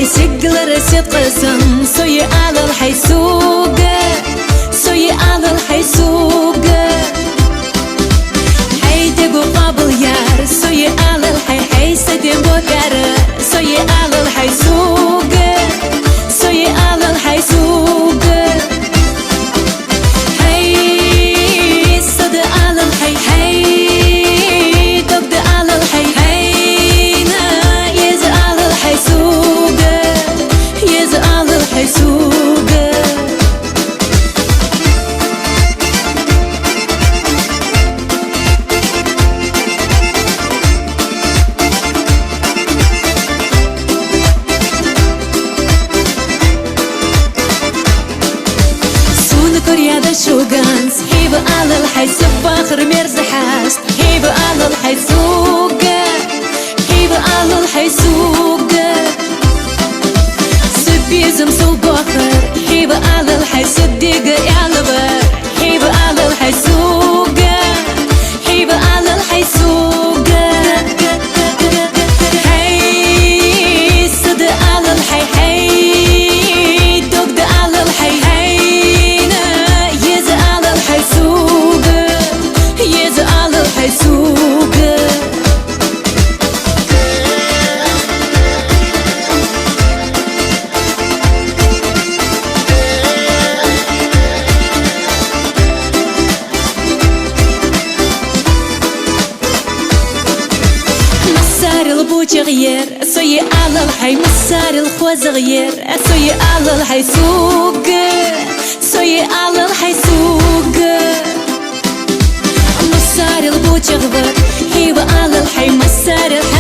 سجل رسيت قسم سوي على الحيسوق سوي على الحيسوق حيدق قبل يار سوي على الحي حيسد بوكر سوي على الحيسوق سوي على الحيسوق حي صد على الحي حي دق على الحي حينا يز على الحيسوق يز على الحيسوق كوريادا شوغانس هيبة على الحيسوق باخر مرزحاس هيبة على الحيسوق هيبة على الحيسوق سبيزم سو باخر هيبة على الحيسوق ديقة يعلبر هيبة على الحيسوق هيبة على الحيسوق هي صد على الحي حي دوق على الحي حي يز على الحيسوق مسار البوج غير سوي على الحي مسار الخوز غير سوي على الحيسوق سوي على الحيسوق مسار البوج غبر هيبة على الحي مسار الحي